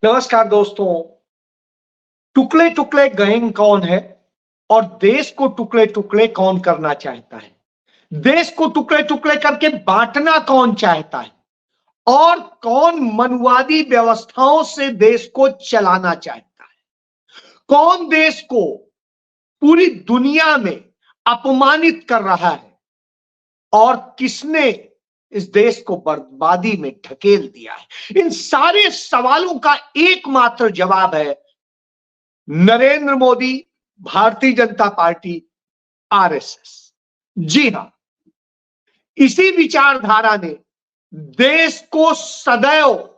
नमस्कार दोस्तों। टुकड़े टुकड़े गैंग कौन है और देश को टुकड़े टुकड़े कौन करना चाहता है? देश को टुकड़े टुकड़े करके बांटना कौन चाहता है और कौन मनुवादी व्यवस्थाओं से देश को चलाना चाहता है? कौन देश को पूरी दुनिया में अपमानित कर रहा है और किसने इस देश को बर्बादी में ढकेल दिया है? इन सारे सवालों का एकमात्र जवाब है नरेंद्र मोदी, भारतीय जनता पार्टी, आरएसएस। जी हां, इसी विचारधारा ने देश को सदैव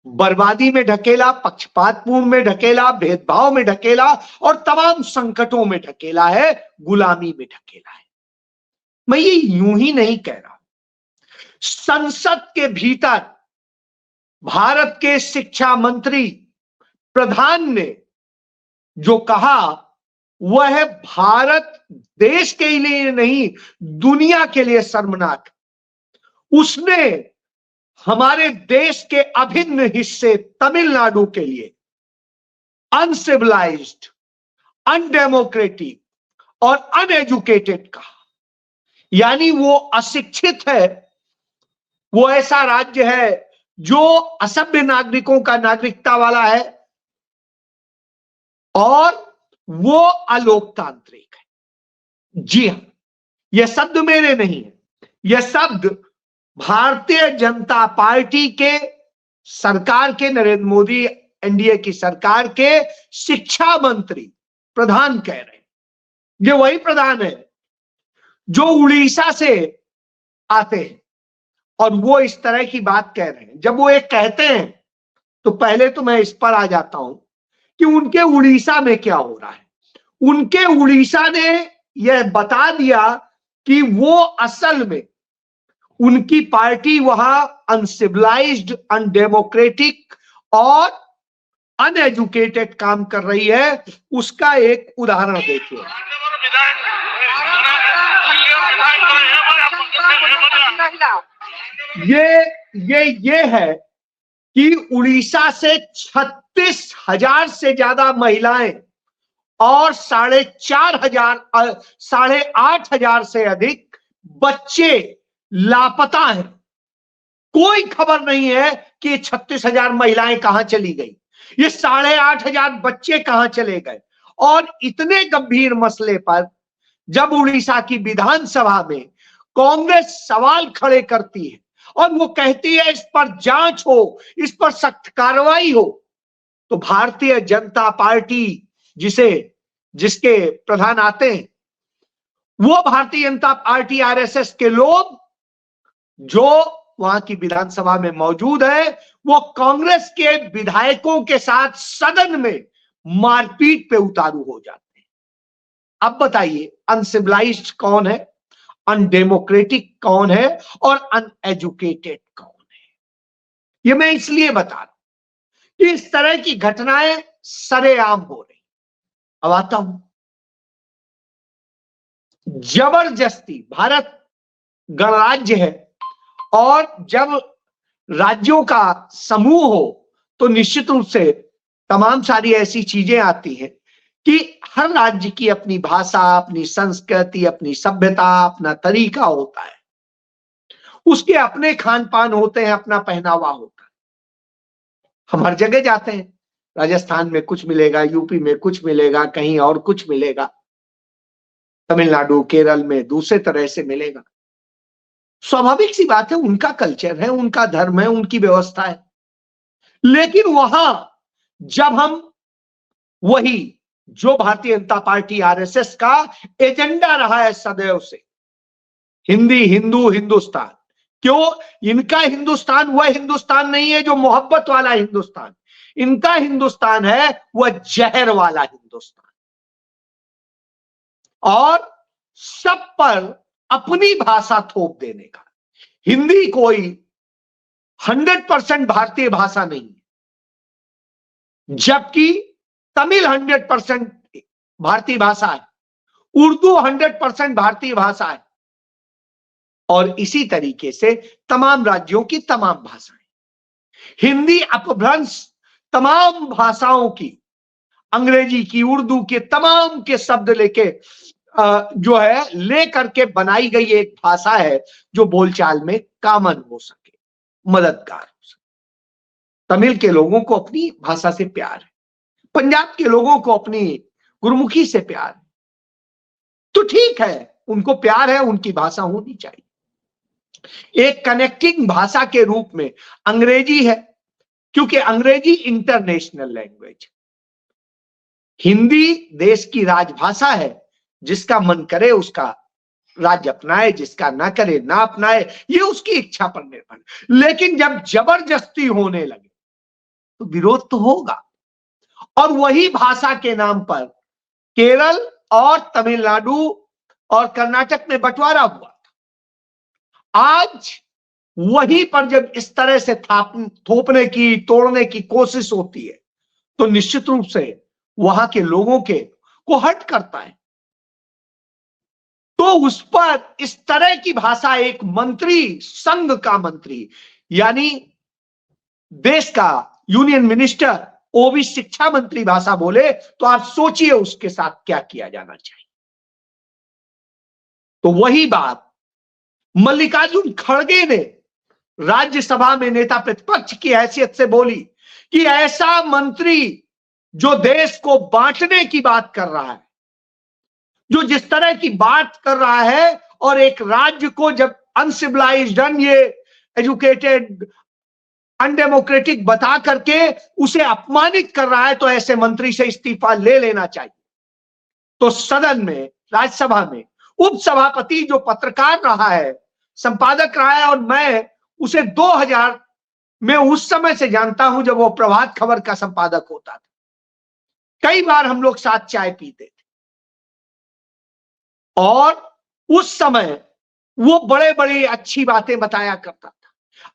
बर्बादी में ढकेला, पक्षपातपूर्ण में ढकेला, भेदभाव में ढकेला और तमाम संकटों में ढकेला है, गुलामी में ढकेला है। मैं ये यूं ही नहीं कह रहा। संसद के भीतर भारत के शिक्षा मंत्री प्रधान ने जो कहा वह भारत देश के लिए नहीं, दुनिया के लिए शर्मनाक। उसने हमारे देश के अभिन्न हिस्से तमिलनाडु के लिए अनसिविलाइज्ड, अनडेमोक्रेटिक और अनएजुकेटेड कहा। यानी वो अशिक्षित है, वो ऐसा राज्य है जो असभ्य नागरिकों का नागरिकता वाला है और वो अलोकतांत्रिक है। जी हां, यह शब्द मेरे नहीं है, यह शब्द भारतीय जनता पार्टी के सरकार के, नरेंद्र मोदी एनडीए की सरकार के शिक्षा मंत्री प्रधान कह रहे हैं। ये वही प्रधान है जो उड़ीसा से आते हैं और वो इस तरह की बात कह रहे हैं। जब वो एक कहते हैं तो पहले तो मैं इस पर आ जाता हूं कि उनके उड़ीसा में क्या हो रहा है। उनके उड़ीसा ने यह बता दिया कि वो असल में उनकी पार्टी वहां अनसिविलाइज्ड, अनडेमोक्रेटिक और अनएजुकेटेड काम कर रही है। उसका एक उदाहरण देखिए। ये है कि उड़ीसा से 36,000 से ज्यादा महिलाएं और 8,500 से अधिक बच्चे लापता हैं। कोई खबर नहीं है कि 36,000 महिलाएं कहां चली गई, ये 8,500 बच्चे कहां चले गए। और इतने गंभीर मसले पर जब उड़ीसा की विधानसभा में कांग्रेस सवाल खड़े करती है और वो कहती है इस पर जांच हो, इस पर सख्त कार्रवाई हो, तो भारतीय जनता पार्टी जिसके प्रधान आते हैं, वो भारतीय जनता पार्टी आरएसएस के लोग जो वहां की विधानसभा में मौजूद है, वो कांग्रेस के विधायकों के साथ सदन में मारपीट पे उतारू हो जाते हैं। अब बताइए अनसिविलाइज्ड कौन है, अनडेमोक्रेटिक कौन है और अनएजुकेटेड कौन है? ये मैं इसलिए बता रहा हूं कि इस तरह की घटनाएं सरेआम हो रही। अब आता हूं, जबरदस्ती, भारत गणराज्य है और जब राज्यों का समूह हो तो निश्चित रूप से तमाम सारी ऐसी चीजें आती हैं कि हर राज्य की अपनी भाषा, अपनी संस्कृति, अपनी सभ्यता, अपना तरीका होता है, उसके अपने खान पान होते हैं, अपना पहनावा होता है। हम हर जगह जाते हैं, राजस्थान में कुछ मिलेगा, यूपी में कुछ मिलेगा, कहीं और कुछ मिलेगा, तमिलनाडु, केरल में दूसरे तरह से मिलेगा। स्वाभाविक सी बात है, उनका कल्चर है, उनका धर्म है, उनकी व्यवस्था है। लेकिन वहां जब हम वही जो भारतीय जनता पार्टी आरएसएस का एजेंडा रहा है सदैव से, हिंदी, हिंदू, हिंदुस्तान, क्यों? इनका हिंदुस्तान वह हिंदुस्तान नहीं है जो मोहब्बत वाला हिंदुस्तान, इनका हिंदुस्तान है वह जहर वाला हिंदुस्तान। और सब पर अपनी भाषा थोप देने का। हिंदी कोई 100% भारतीय भाषा नहीं है, जबकि तमिल 100% भारतीय भाषा है, उर्दू 100% भारतीय भाषा है और इसी तरीके से तमाम राज्यों की तमाम भाषाएं। हिंदी अपभ्रंश तमाम भाषाओं की, अंग्रेजी की, उर्दू के, तमाम के शब्द लेके जो है लेकर के बनाई गई एक भाषा है जो बोलचाल में कॉमन हो सके, मददगार हो सके। तमिल के लोगों को अपनी भाषा से प्यार है, पंजाब के लोगों को अपनी गुरुमुखी से प्यार है, तो ठीक है, उनको प्यार है, उनकी भाषा होनी चाहिए। एक कनेक्टिंग भाषा के रूप में अंग्रेजी है, क्योंकि अंग्रेजी इंटरनेशनल लैंग्वेज, हिंदी देश की राजभाषा है, जिसका मन करे उसका राज्य अपनाए, जिसका ना करे ना अपनाए, ये उसकी इच्छा पर निर्भर। लेकिन जब जबरदस्ती होने लगे तो विरोध तो होगा। और वही भाषा के नाम पर केरल और तमिलनाडु और कर्नाटक में बंटवारा हुआ था। आज वहीं पर जब इस तरह से थोपने की, तोड़ने की कोशिश होती है, तो निश्चित रूप से वहां के लोगों के को हर्ट करता है। तो उस पर इस तरह की भाषा एक मंत्री, संघ का मंत्री, यानी देश का यूनियन मिनिस्टर, वो भी शिक्षा मंत्री भाषा बोले, तो आप सोचिए उसके साथ क्या किया जाना चाहिए। तो वही बात मल्लिकार्जुन खड़गे ने राज्यसभा में नेता प्रतिपक्ष की हैसियत से बोली कि ऐसा मंत्री जो देश को बांटने की बात कर रहा है, जो जिस तरह की बात कर रहा है, और एक राज्य को जब अनसिविलाइज्ड, ये एजुकेटेड, अनडेमोक्रेटिक बता करके उसे अपमानित कर रहा है, तो ऐसे मंत्री से इस्तीफा ले लेना चाहिए। तो सदन में, राज्यसभा में उपसभापति जो पत्रकार रहा है, संपादक रहा है, और मैं उसे 2000 में उस समय से जानता हूं जब वो प्रभात खबर का संपादक होता था। कई बार हम लोग साथ चाय पीते थे, और उस समय वो बड़े बड़ी अच्छी बातें बताया करता था।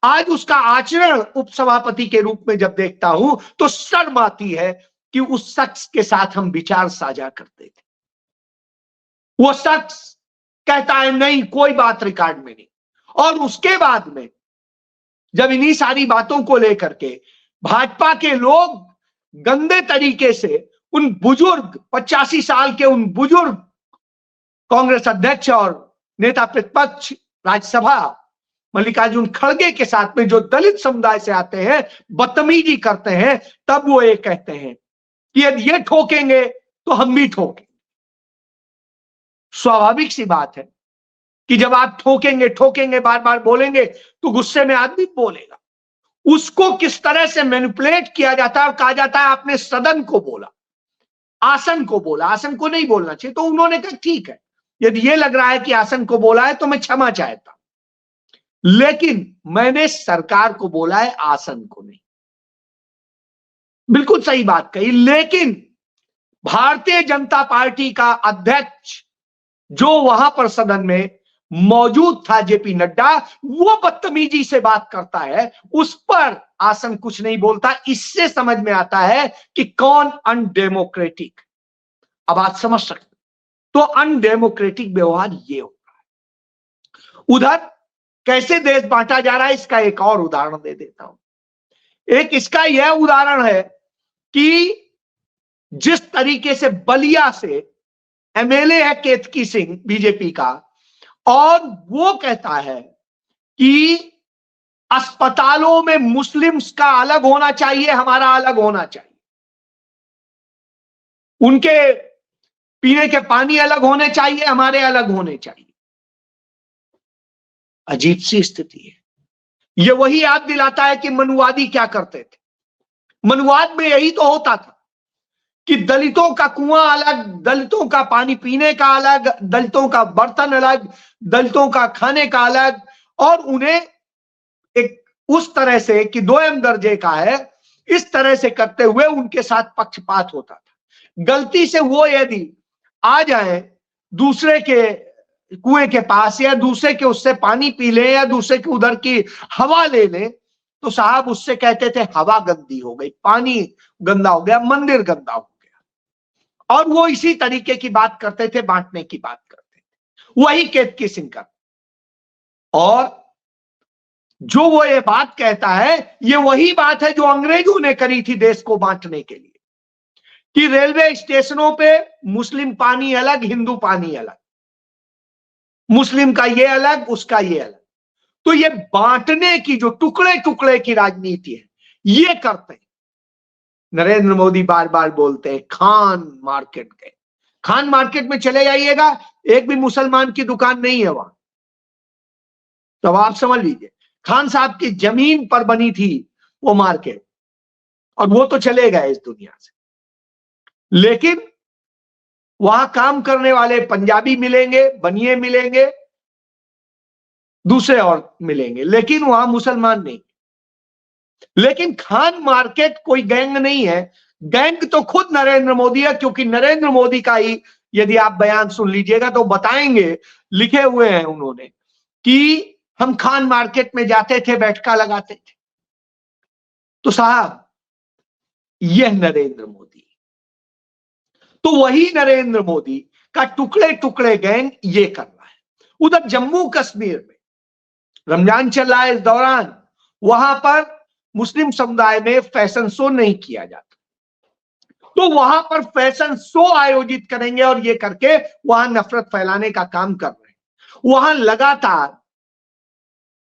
आज उसका आचरण उपसभापति के रूप में जब देखता हूं तो शर्म आती है कि उस शख्स के साथ हम विचार साझा करते थे। वो शख्स कहता है नहीं, कोई बात रिकॉर्ड में नहीं, और उसके बाद में जब इन्हीं सारी बातों को लेकर के भाजपा के लोग गंदे तरीके से उन बुजुर्ग 85 साल के उन बुजुर्ग कांग्रेस अध्यक्ष और नेता प्रतिपक्ष राज्यसभा मल्लिकार्जुन खड़गे के साथ में जो दलित समुदाय से आते हैं, बदतमीजी करते हैं, तब वो ये कहते हैं कि यदि ये ठोकेंगे तो हम भी ठोकेंगे। स्वाभाविक सी बात है कि जब आप ठोकेंगे ठोकेंगे बार बार बोलेंगे तो गुस्से में आदमी बोलेगा। उसको किस तरह से मैनिपुलेट किया जाता है और कहा जाता है आपने सदन को बोला, आसन को बोला, आसन को नहीं बोलना चाहिए। तो उन्होंने कहा ठीक है, यदि ये लग रहा है कि आसन को बोला है तो मैं क्षमा चाहता, लेकिन मैंने सरकार को बोला है, आसन को नहीं। बिल्कुल सही बात कही। लेकिन भारतीय जनता पार्टी का अध्यक्ष जो वहां पर सदन में मौजूद था, जेपी नड्डा, वो बदतमीजी से बात करता है, उस पर आसन कुछ नहीं बोलता। इससे समझ में आता है कि कौन अनडेमोक्रेटिक। अब आप समझ सकते, तो अनडेमोक्रेटिक व्यवहार ये हो रहा है। उधर कैसे देश बांटा जा रहा है, इसका एक और उदाहरण दे देता हूं। एक इसका यह उदाहरण है कि जिस तरीके से बलिया से एमएलए है केतकी सिंह बीजेपी का, और वो कहता है कि अस्पतालों में मुस्लिम्स का अलग होना चाहिए, हमारा अलग होना चाहिए, उनके पीने के पानी अलग होने चाहिए, हमारे अलग होने चाहिए। अजीब सी स्थिति है। ये वही याद दिलाता है कि मनुवादी क्या करते थे। मनुवाद में यही तो होता था कि दलितों का कुआं अलग, दलितों का पानी पीने का अलग, दलितों का बर्तन अलग, दलितों का खाने का अलग, और उन्हें एक उस तरह से कि दोयम दर्जे का है, इस तरह से करते हुए उनके साथ पक्षपात होता था। गलती से वो यदि आ जाए दूसरे के कुएं के पास, या दूसरे के उससे पानी पी ले, या दूसरे के उधर की हवा ले ले, तो साहब उससे कहते थे हवा गंदी हो गई, पानी गंदा हो गया, मंदिर गंदा हो गया। और वो इसी तरीके की बात करते थे, बांटने की बात करते थे। वही केतकी सिंह का। और जो वो ये बात कहता है, ये वही बात है जो अंग्रेजों ने करी थी देश को बांटने के लिए, कि रेलवे स्टेशनों पे मुस्लिम पानी अलग, हिंदू पानी अलग, मुस्लिम का ये अलग, उसका ये अलग। तो ये बांटने की जो टुकड़े टुकड़े की राजनीति है, ये करते हैं। नरेंद्र मोदी बार बार बोलते हैं खान मार्केट गए। खान मार्केट में चले जाइएगा, एक भी मुसलमान की दुकान नहीं है वहां। तो आप समझ लीजिए, खान साहब की जमीन पर बनी थी वो मार्केट, और वो तो चले गए इस दुनिया से। लेकिन वहां काम करने वाले पंजाबी मिलेंगे, बनिए मिलेंगे, दूसरे और मिलेंगे, लेकिन वहां मुसलमान नहीं। लेकिन खान मार्केट कोई गैंग नहीं है, गैंग तो खुद नरेंद्र मोदी है, क्योंकि नरेंद्र मोदी का ही यदि आप बयान सुन लीजिएगा तो बताएंगे, लिखे हुए हैं उन्होंने, कि हम खान मार्केट में जाते थे, बैठका लगाते थे। तो साहब, यह नरेंद्र मोदी, तो वही नरेंद्र मोदी का टुकड़े टुकड़े गैंग ये कर रहा है। उधर जम्मू कश्मीर में रमजान चल रहा है, इस दौरान वहां पर मुस्लिम समुदाय में फैशन शो नहीं किया जाता, तो वहां पर फैशन शो आयोजित करेंगे, और ये करके वहां नफरत फैलाने का काम कर रहे हैं। वहां लगातार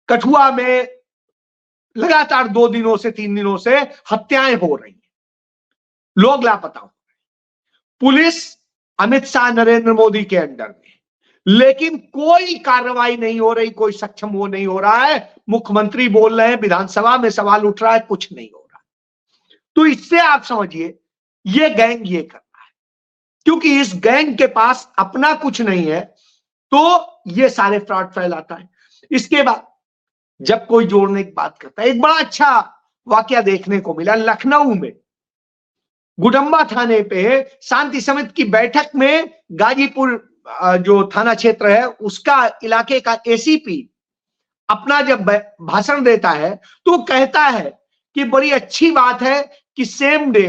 कठुआ में लगातार 2 दिनों से 3 दिनों से हत्याएं हो रही हैं, लोग लापता हो रहे हैं। पुलिस अमित शाह नरेंद्र मोदी के अंडर में, लेकिन कोई कार्रवाई नहीं हो रही, कोई सक्षम वो नहीं हो रहा है। मुख्यमंत्री बोल रहे हैं, विधानसभा में सवाल उठ रहा है, कुछ नहीं हो रहा। तो इससे आप समझिए ये गैंग ये कर रहा है, क्योंकि इस गैंग के पास अपना कुछ नहीं है, तो ये सारे फ्रॉड फैलाता है। इसके बाद जब कोई जोड़ने की बात करता है, एक बड़ा अच्छा वाकया देखने को मिला लखनऊ में। गुडम्बा थाने पे शांति समिति की बैठक में गाजीपुर जो थाना क्षेत्र है उसका इलाके का एसीपी अपना जब भाषण देता है तो कहता है कि बड़ी अच्छी बात है कि सेम डे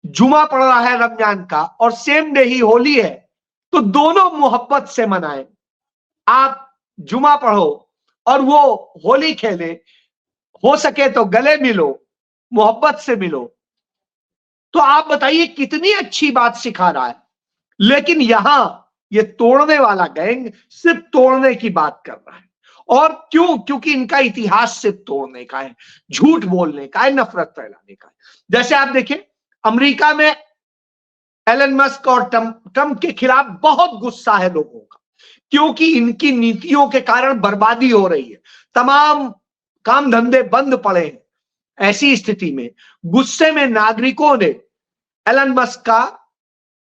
जुमा पड़ रहा है रमजान का, और सेम डे ही होली है, तो दोनों मोहब्बत से मनाएं। आप जुमा पढ़ो और वो होली खेले, हो सके तो गले मिलो, मोहब्बत से मिलो। तो आप बताइए कितनी अच्छी बात सिखा रहा है। लेकिन यहां ये तोड़ने वाला गैंग सिर्फ तोड़ने की बात कर रहा है। और क्यों? क्योंकि इनका इतिहास सिर्फ तोड़ने का है, झूठ बोलने का है, नफरत फैलाने का है। जैसे आप देखिए, अमेरिका में एलन मस्क और ट्रंप के खिलाफ बहुत गुस्सा है लोगों का, क्योंकि इनकी नीतियों के कारण बर्बादी हो रही है, तमाम काम धंधे बंद पड़े हैं। ऐसी स्थिति में गुस्से में नागरिकों ने एलन मस्क का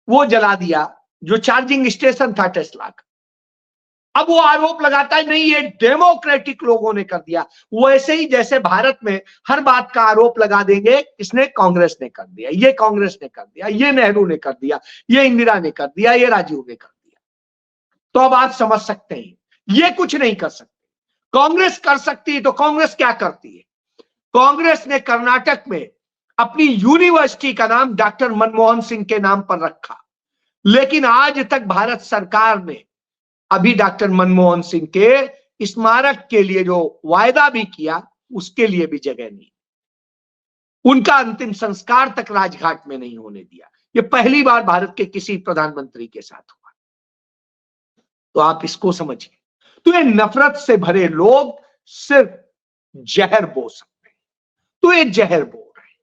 वो जला दिया जो चार्जिंग स्टेशन था टेस्ला का। अब वो आरोप लगाता है नहीं ये डेमोक्रेटिक लोगों ने कर दिया, वैसे ही जैसे भारत में हर बात का आरोप लगा देंगे इसने कांग्रेस ने कर दिया, ये कांग्रेस ने कर दिया, ये नेहरू ने कर दिया, ये इंदिरा ने कर दिया, ये राजीव ने कर दिया। तो अब आप समझ सकते हैं ये कुछ नहीं कर सकते। कांग्रेस कर सकती है, तो कांग्रेस क्या करती है? कांग्रेस ने कर्नाटक में अपनी यूनिवर्सिटी का नाम डॉक्टर मनमोहन सिंह के नाम पर रखा, लेकिन आज तक भारत सरकार ने अभी डॉक्टर मनमोहन सिंह के स्मारक के लिए जो वायदा भी किया उसके लिए भी जगह नहीं, उनका अंतिम संस्कार तक राजघाट में नहीं होने दिया। ये पहली बार भारत के किसी प्रधानमंत्री के साथ हुआ। तो आप इसको समझिए। तो ये नफरत से भरे लोग सिर्फ जहर बो सकते हैं, तो ये जहर बो रहे हैं।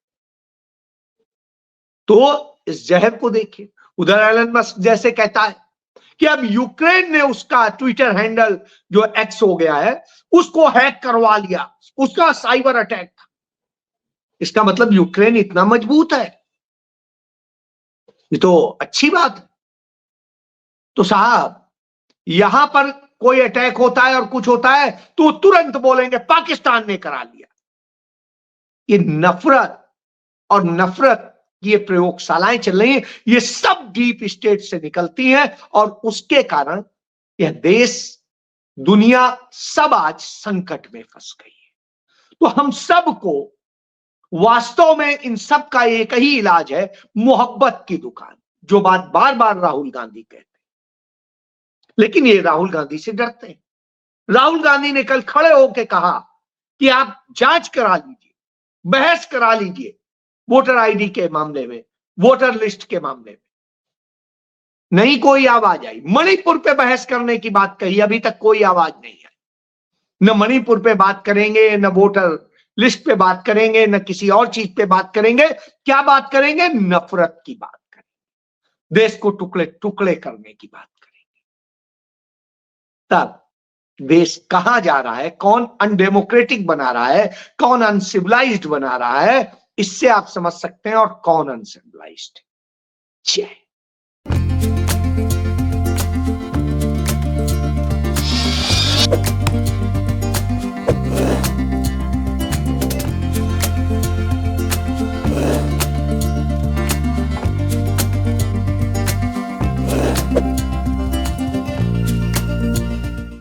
तो इस जहर को देखिए। उधर एलन मस्क जैसे कहता है कि अब यूक्रेन ने उसका ट्विटर हैंडल जो एक्स हो गया है उसको हैक करवा लिया, उसका साइबर अटैक था। इसका मतलब यूक्रेन इतना मजबूत है, ये तो अच्छी बात है। तो साहब यहां पर कोई अटैक होता है और कुछ होता है तो तुरंत बोलेंगे पाकिस्तान ने करा लिया। ये नफरत और नफरत ये प्रयोगशालाएं चल रही हैं, ये सब डीप स्टेट से निकलती हैं, और उसके कारण यह देश, दुनिया सब आज संकट में फंस गई है। तो हम सबको वास्तव में इन सब का एक ही इलाज है, मोहब्बत की दुकान, जो बात बार बार राहुल गांधी कहते हैं। लेकिन ये राहुल गांधी से डरते हैं। राहुल गांधी ने कल खड़े होकर कहा कि आप जांच करा लीजिए, बहस करा लीजिए वोटर आईडी के मामले में, वोटर लिस्ट के मामले में। नहीं कोई आवाज आई। मणिपुर पे बहस करने की बात कही, अभी तक कोई आवाज नहीं आई। न मणिपुर पे बात करेंगे, न वोटर लिस्ट पे बात करेंगे, न किसी और चीज पे बात करेंगे। क्या बात करेंगे? नफरत की बात करेंगे, देश को टुकड़े टुकड़े करने की बात करेंगे। तब देश कहां जा रहा है, कौन अनडेमोक्रेटिक बना रहा है, कौन अनसिविलाइज्ड बना रहा है, इससे आप समझ सकते हैं और कौन अनसिविलाइज्ड है।